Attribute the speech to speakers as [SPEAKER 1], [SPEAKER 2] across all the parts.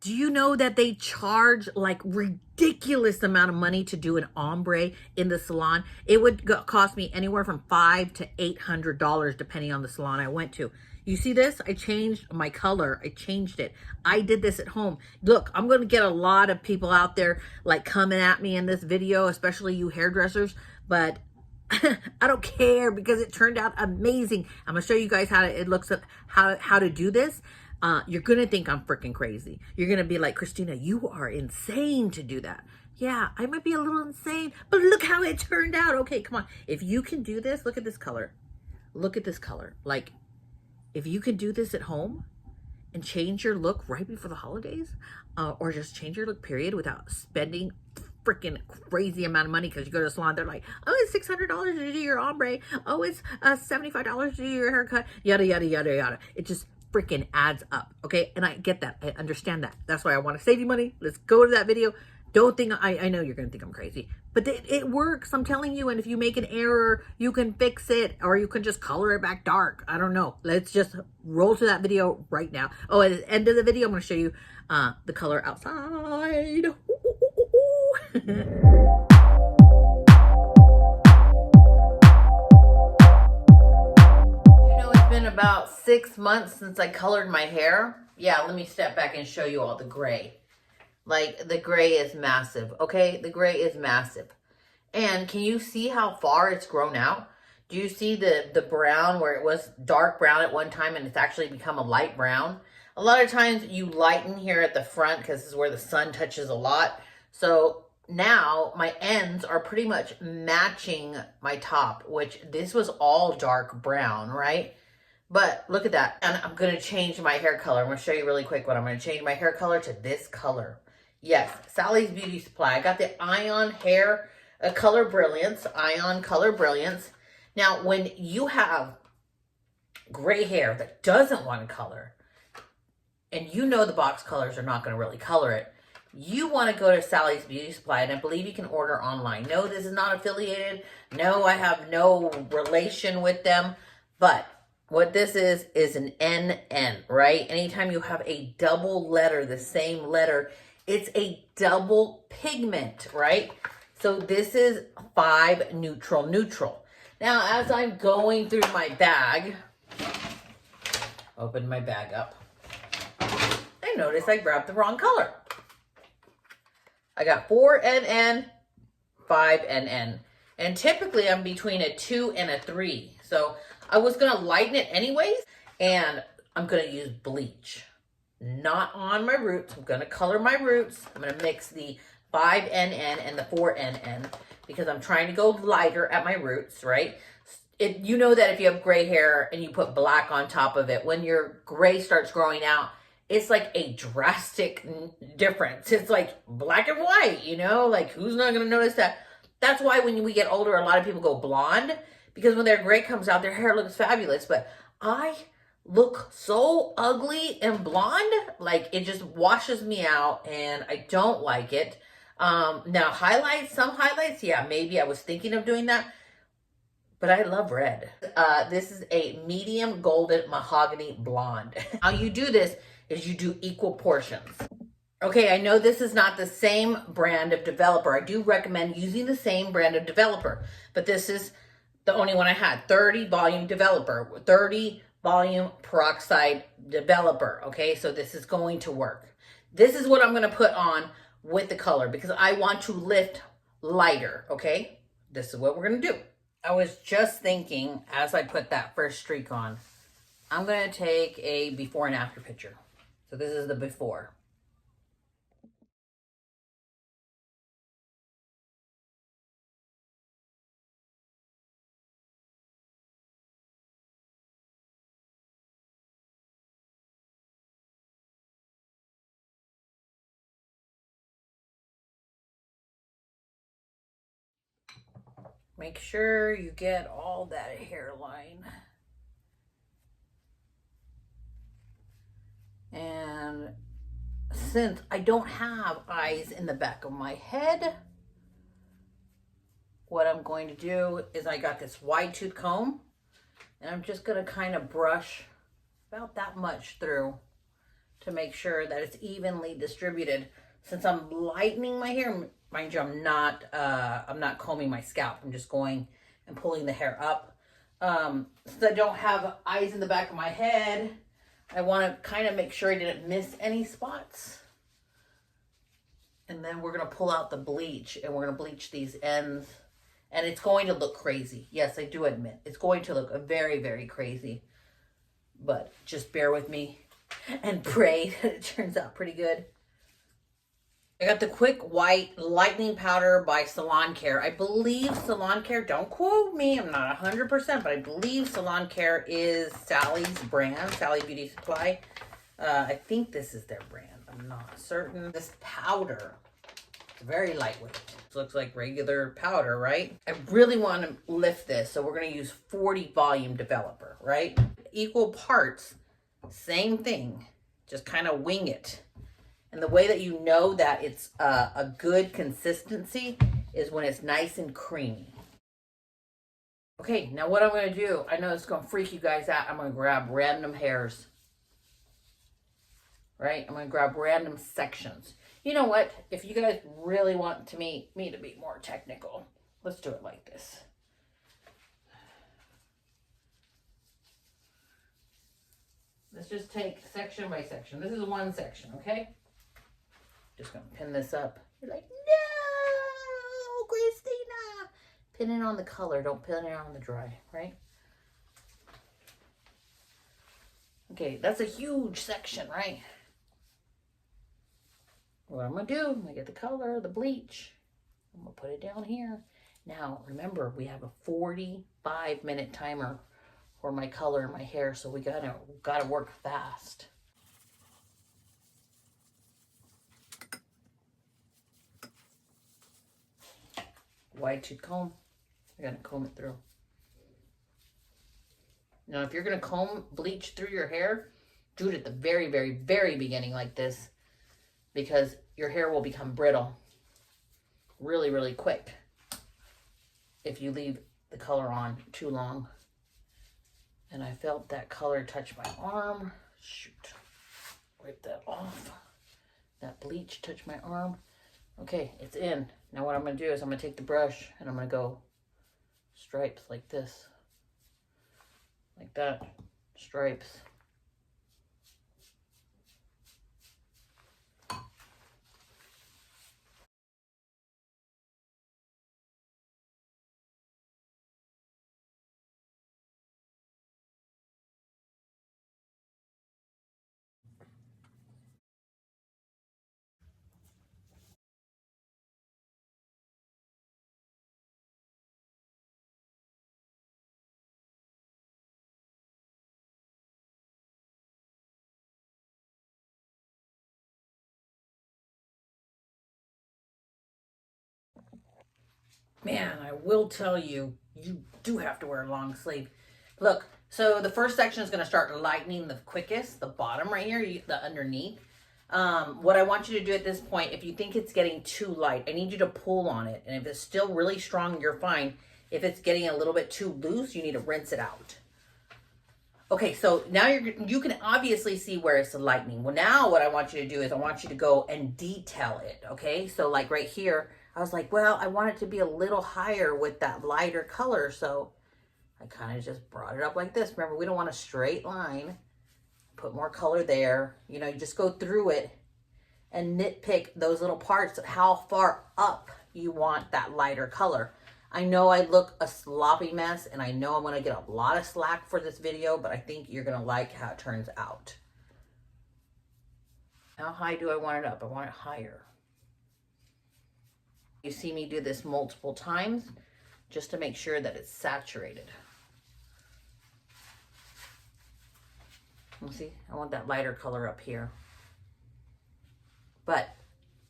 [SPEAKER 1] Do you know that they charge like ridiculous amount of money to do an ombre in the salon? It would cost me anywhere from $500 to $800 depending on the salon I went to. You see this? I changed my color. I changed it. I did this at home. Look, I'm going to get a lot of people out there like coming at me in this video, especially you hairdressers, but I don't care because it turned out amazing. I'm gonna show you guys how it looks at how to do this. You're gonna think I'm freaking crazy. You're gonna be like, Christina, you are insane to do that. Yeah, I might be a little insane, but look how it turned out. Okay, come on. If you can do this, look at this color. Look at this color. Like, if you can do this at home and change your look right before the holidays, or just change your look period without spending freaking crazy amount of money, because you go to the salon, they're like, oh, it's $600 to do your ombre, oh, it's $75 to do your haircut, yada yada yada yada. It just freaking adds up. Okay, and I get that, I understand that. That's why I want to save you money. Let's go to that video. Don't think I know you're gonna think I'm crazy, but it works, I'm telling you. And if you make an error, you can fix it, or you can just color it back dark. I don't know. Let's just roll to that video right now. Oh, at the end of the video, I'm gonna show you the color outside. It's been about 6 months since I colored my hair. Yeah, let me step back and show you all the gray. Like, the gray is massive, okay? The gray is massive. And can you see how far it's grown out? Do you see the brown where it was dark brown at one time and it's actually become a light brown? A lot of times you lighten here at the front because this is where the sun touches a lot. So now my ends are pretty much matching my top, which this was all dark brown, right? But look at that. And I'm going to change my hair color. I'm going to show you really quick what I'm going to change my hair color to this color. Yes, Sally's Beauty Supply. I got the Ion Hair Color Brilliance. Ion Color Brilliance. Now, when you have gray hair that doesn't want to color, and you know the box colors are not going to really color it, you want to go to Sally's Beauty Supply, and I believe you can order online. No, this is not affiliated. No, I have no relation with them. But what this is an NN, right? Anytime you have a double letter, the same letter, it's a double pigment, right? So this is 5 neutral neutral. Now, as I'm going through my bag, open my bag up, I noticed I grabbed the wrong color. I got 4 NN, 5 NN. And typically I'm between a 2 and a 3. So I was going to lighten it anyways, and I'm going to use bleach. Not on my roots. I'm going to color my roots. I'm going to mix the 5NN and the 4NN because I'm trying to go lighter at my roots, right? You know that if you have gray hair and you put black on top of it, when your gray starts growing out, it's like a drastic difference. It's like black and white, you know? Like, who's not going to notice that? That's why when we get older, a lot of people go blonde, because when their gray comes out, their hair looks fabulous. But I look so ugly and blonde, like it just washes me out and I don't like it. Now some highlights, yeah, maybe I was thinking of doing that, but I love red. This is a medium golden mahogany blonde. How you do this is you do equal portions. Okay, I know this is not the same brand of developer. I do recommend using the same brand of developer, but this is the only one I had. 30 volume developer, 30 volume peroxide developer. Okay, so this is going to work. This is what I'm going to put on with the color because I want to lift lighter. Okay, this is what we're going to do. I was just thinking as I put that first streak on, I'm going to take a before and after picture. So this is the before. Make sure you get all that hairline. And since I don't have eyes in the back of my head, what I'm going to do is I got this wide tooth comb and I'm just going to kind of brush about that much through to make sure that it's evenly distributed. Since I'm lightening my hair, mind you, I'm not combing my scalp. I'm just going and pulling the hair up. Since I don't have eyes in the back of my head, I want to kind of make sure I didn't miss any spots. And then we're going to pull out the bleach and we're going to bleach these ends. And it's going to look crazy. Yes, I do admit. It's going to look very, very crazy. But just bear with me and pray that it turns out pretty good. I got the Quick White Lightening Powder by Salon Care. I believe Salon Care, don't quote me, I'm not 100%, but I believe Salon Care is Sally's brand, Sally Beauty Supply. I think this is their brand. I'm not certain. This powder, it's very lightweight. It looks like regular powder, right? I really want to lift this, so we're going to use 40 volume developer, right? Equal parts, same thing. Just kind of wing it. And the way that you know that it's a good consistency is when it's nice and creamy. Okay, now what I'm going to do, I know it's going to freak you guys out. I'm going to grab random hairs. Right? I'm going to grab random sections. You know what? If you guys really want me to be more technical, let's do it like this. Let's just take section by section. This is one section, okay? Just going to pin this up. You're like, no, Christina. Pin it on the color. Don't pin it on the dry, right? Okay, that's a huge section, right? What I'm going to do, I'm going to get the color, the bleach. I'm going to put it down here. Now, remember, we have a 45-minute timer for my color and my hair, so we gotta work fast. Wide tooth comb. I gotta comb it through. Now, if you're gonna comb bleach through your hair, do it at the very, very, very beginning like this, because your hair will become brittle really, really quick if you leave the color on too long. And I felt that color touch my arm. Shoot. Wipe that off. That bleach touched my arm. Okay, it's in. Now what I'm going to do is I'm going to take the brush and I'm going to go stripes like this. Like that. Stripes. Man, I will tell you, you do have to wear a long sleeve. Look, so the first section is going to start lightening the quickest, the bottom right here, the underneath. What I want you to do at this point, if you think it's getting too light, I need you to pull on it. And if it's still really strong, you're fine. If it's getting a little bit too loose, you need to rinse it out. Okay, so now you can obviously see where it's lightening. Well, now what I want you to do is I want you to go and detail it, okay? So like right here, I was like, well, I want it to be a little higher with that lighter color, so I kind of just brought it up like this. Remember, we don't want a straight line. Put more color there. You know, you just go through it and nitpick those little parts, how far up you want that lighter color. I know I look a sloppy mess, and I know I'm going to get a lot of slack for this video, but I think you're going to like how it turns out. How high do I want it up? I want it higher. You see me do this multiple times just to make sure that it's saturated. You see, I want that lighter color up here. But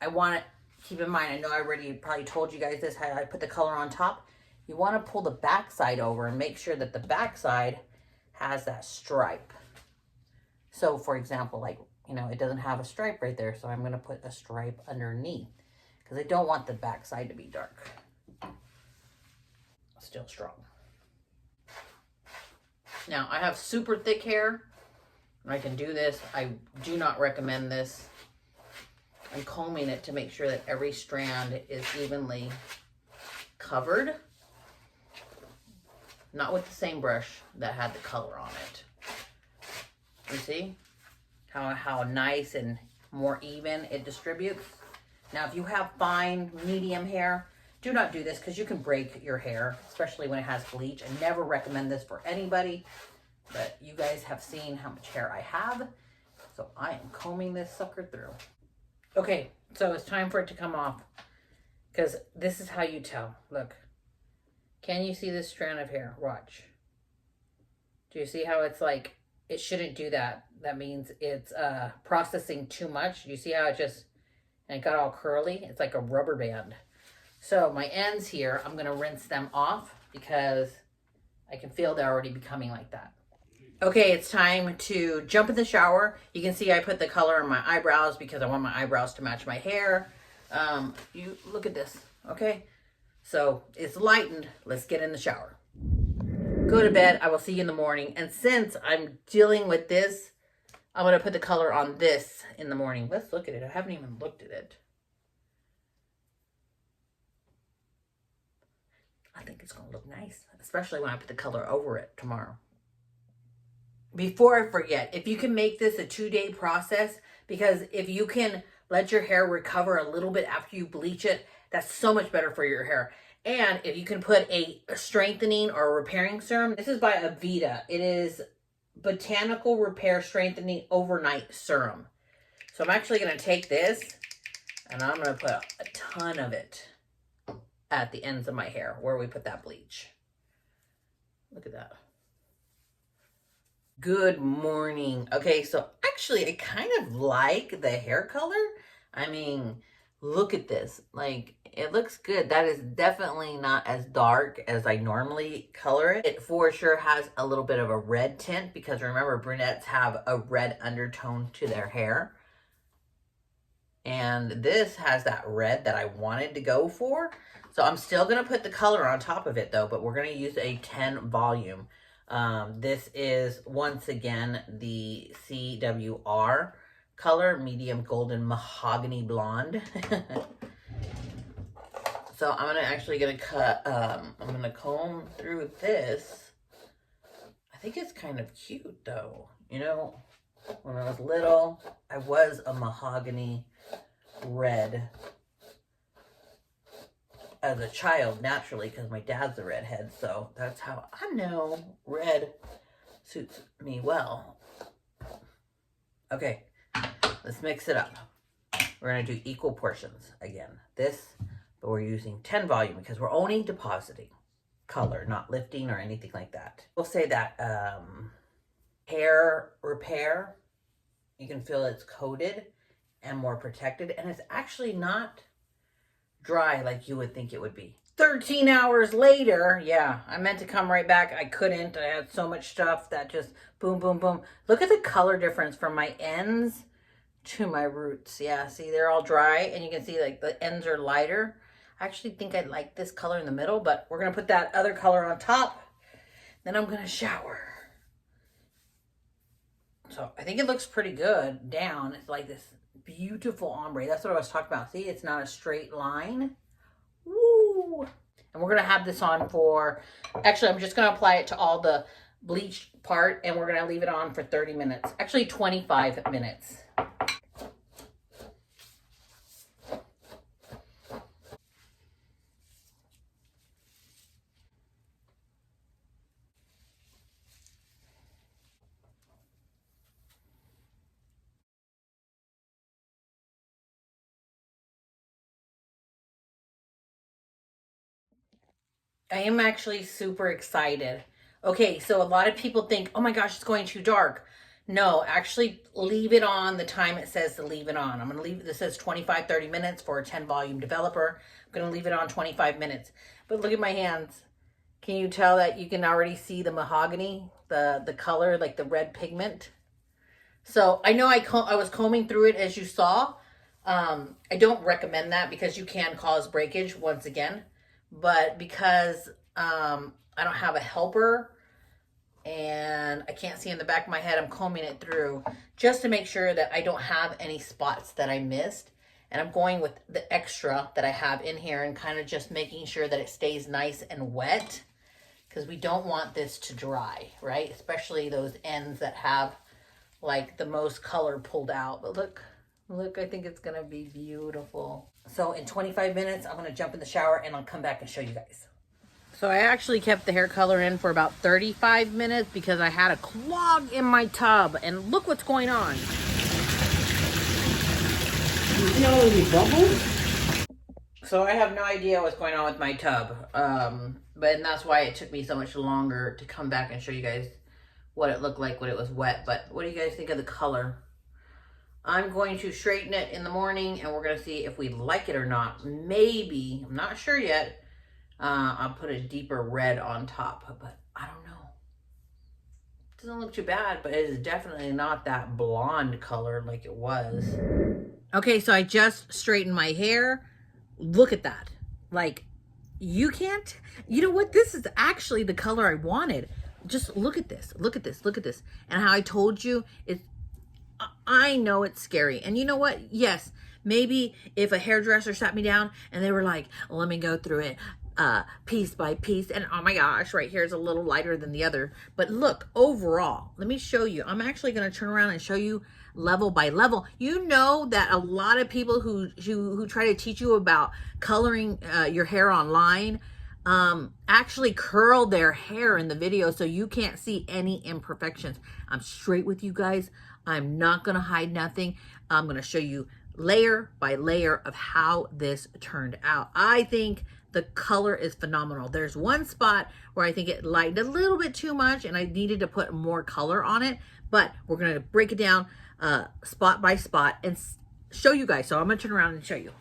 [SPEAKER 1] I want it, keep in mind, I know I already probably told you guys this, how I put the color on top. You want to pull the back side over and make sure that the back side has that stripe. So for example, like, you know, it doesn't have a stripe right there, so I'm going to put a stripe underneath because I don't want the back side to be dark. Still strong. Now I have super thick hair. I can do this. I do not recommend this. I'm combing it to make sure that every strand is evenly covered. Not with the same brush that had the color on it. You see how nice and more even it distributes? Now, if you have fine, medium hair, do not do this because you can break your hair, especially when it has bleach. I never recommend this for anybody, but you guys have seen how much hair I have. So I am combing this sucker through. Okay, so it's time for it to come off because this is how you tell. Look, can you see this strand of hair? Watch. Do you see how it's like, it shouldn't do that. That means it's processing too much. You see how it just, and it got all curly? It's like a rubber band. So my ends here, I'm going to rinse them off because I can feel they're already becoming like that. Okay, it's time to jump in the shower. You can see I put the color on my eyebrows because I want my eyebrows to match my hair. You look at this, okay? So it's lightened. Let's get in the shower. Go to bed. I will see you in the morning. And since I'm dealing with this, I'm going to put the color on this in the morning. Let's look at it. I haven't even looked at it. I think it's going to look nice, especially when I put the color over it tomorrow. Before I forget, if you can make this a 2-day process, because if you can let your hair recover a little bit after you bleach it, that's so much better for your hair. And if you can put a strengthening or a repairing serum, this is by Avita. It is Botanical Repair Strengthening Overnight Serum. So I'm actually going to take this and I'm going to put a ton of it at the ends of my hair where we put that bleach. Look at that. Good morning. Okay, so actually I kind of like the hair color. I mean, look at this. Like, it looks good. That is definitely not as dark as I normally color it. It for sure has a little bit of a red tint because remember, brunettes have a red undertone to their hair. And this has that red that I wanted to go for. So I'm still going to put the color on top of it though, but we're going to use a 10 volume. This is once again the CWR color, medium golden mahogany blonde. So I'm actually gonna cut, I'm gonna comb through this. I think it's kind of cute though. You know, when I was little, I was a mahogany red as a child, naturally, because my dad's a redhead. So that's how I know red suits me well. Okay, let's mix it up. We're gonna do equal portions again. This, but we're using 10 volume because we're only depositing color, not lifting or anything like that. We'll say that hair repair, you can feel it's coated and more protected, and it's actually not dry like you would think it would be. 13 hours later, yeah, I meant to come right back. I couldn't. I had so much stuff that just boom, boom, boom. Look at the color difference from my ends to my roots. Yeah, see, they're all dry, and you can see like the ends are lighter. I actually think I like this color in the middle, but we're going to put that other color on top. Then I'm going to shower. So I think it looks pretty good down. It's like this beautiful ombre. That's what I was talking about. See, it's not a straight line. Woo! And we're going to have this on for, actually, I'm just going to apply it to all the bleached part, and we're going to leave it on for 30 minutes. Actually, 25 minutes. I am actually super excited. Okay, so a lot of people think, oh my gosh, it's going too dark. No, actually leave it on the time it says to leave it on. I'm going to leave, this says 25, 30 minutes for a 10 volume developer. I'm going to leave it on 25 minutes. But look at my hands. Can you tell that you can already see the mahogany, the color, like the red pigment? So I know I was combing through it as you saw. I don't recommend that because you can cause breakage once again. But because I don't have a helper and I can't see in the back of my head. I'm combing it through just to make sure that I don't have any spots that I missed. And I'm going with the extra that I have in here and kind of just making sure that it stays nice and wet, because we don't want this to dry, right? Especially those ends that have like the most color pulled out. But look, I think it's gonna be beautiful. So in 25 minutes, I'm gonna jump in the shower and I'll come back and show you guys. So I actually kept the hair color in for about 35 minutes because I had a clog in my tub, and look what's going on.
[SPEAKER 2] You know any bubbles?
[SPEAKER 1] So I have no idea what's going on with my tub, and that's why it took me so much longer to come back and show you guys what it looked like when it was wet. But what do you guys think of the color? I'm going to straighten it in the morning, and we're going to see if we like it or not. Maybe, I'm not sure yet, I'll put a deeper red on top, but I don't know. It doesn't look too bad, but it is definitely not that blonde color like it was. Okay, so I just straightened my hair. Look at that. Like, you can't, you know what? This is actually the color I wanted. Just look at this. Look at this. Look at this. And how I told you, I know it's scary. And you know what? Yes, maybe if a hairdresser sat me down and they were like, let me go through it piece by piece, and oh my gosh, right here is a little lighter than the other. But look, overall, let me show you. I'm actually going to turn around and show you level by level. You know that a lot of people who try to teach you about coloring your hair online actually curl their hair in the video, so you can't see any imperfections. I'm straight with you guys. I'm not going to hide nothing. I'm going to show you layer by layer of how this turned out. I think the color is phenomenal. There's one spot where I think it lightened a little bit too much and I needed to put more color on it, but we're going to break it down spot by spot and show you guys. So I'm going to turn around and show you.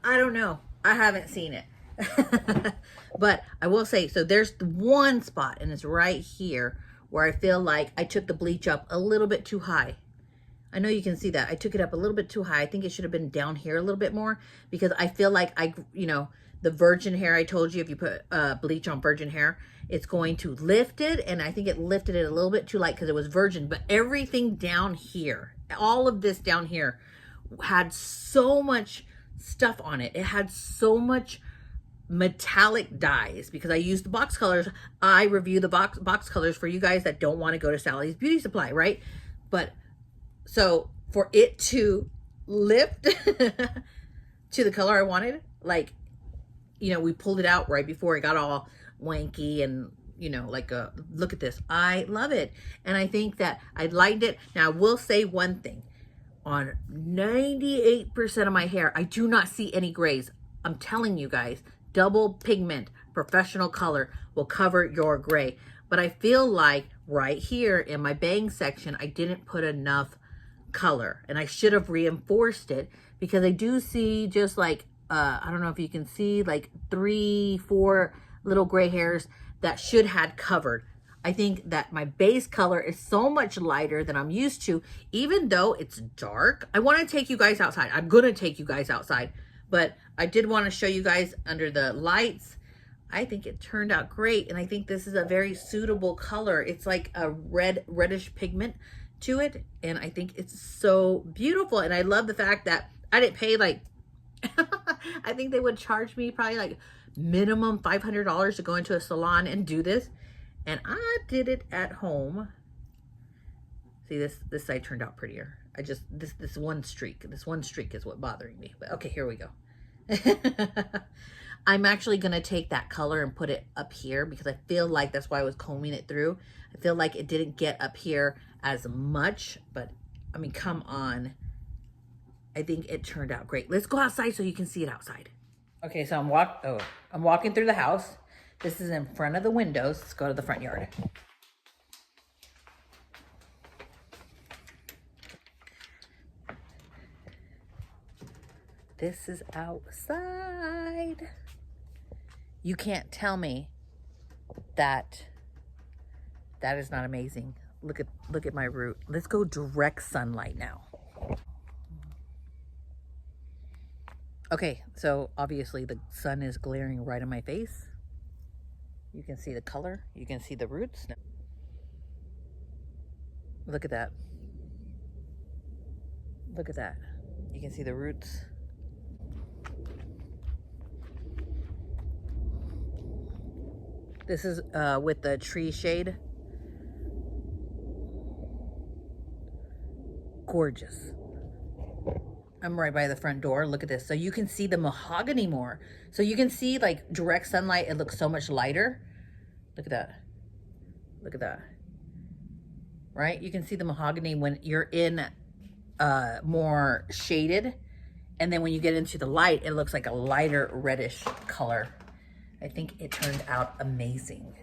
[SPEAKER 1] I don't know. I haven't seen it. But I will say, so there's one spot, and it's right here where I feel like I took the bleach up a little bit too high. I know you can see that. I took it up a little bit too high. I think it should have been down here a little bit more, because I feel like the virgin hair, I told you if you put bleach on virgin hair, it's going to lift it. And I think it lifted it a little bit too light because it was virgin. But everything down here, all of this down here had so much stuff on it. It had so much metallic dyes because I used the box colors. I review the box colors for you guys that don't want to go to Sally's Beauty Supply, right? But so for it to lift to the color I wanted, like, we pulled it out right before it got all wanky and, look at this. I love it. And I think that I lightened it. Now I will say one thing. On 98% of my hair, I do not see any grays. I'm telling you guys, double pigment, professional color will cover your gray. But I feel like right here in my bang section, I didn't put enough color, and I should have reinforced it, because I do see just like, I don't know if you can see, like 3-4 little gray hairs that should have covered. I think that my base color is so much lighter than I'm used to, even though it's dark. I want to take you guys outside. I'm going to take you guys outside, but I did want to show you guys under the lights. I think it turned out great, and I think this is a very suitable color. It's like a reddish pigment to it, and I think it's so beautiful. And I love the fact that I didn't pay like I think they would charge me probably like minimum $500 to go into a salon and do this. And I did it at home. See, this side turned out prettier. This one streak is what bothering me. But okay, here we go. I'm actually going to take that color and put it up here, because I feel like that's why I was combing it through. I feel like it didn't get up here as much, but I mean, come on. I think it turned out great. Let's go outside so you can see it outside. Okay, so I'm walking through the house. This is in front of the windows. Let's go to the front yard. This is outside. You can't tell me that is not amazing. Look at my root. Let's go direct sunlight now. Okay, so obviously the sun is glaring right in my face. You can see the color. You can see the roots. Look at that. Look at that. You can see the roots. This is with the tree shade. Gorgeous. I'm right by the front door. Look at this. So you can see the mahogany more. So you can see like direct sunlight, it looks so much lighter. Look at that. Look at that. Right? You can see the mahogany when you're in more shaded. And then when you get into the light, it looks like a lighter reddish color. I think it turned out amazing.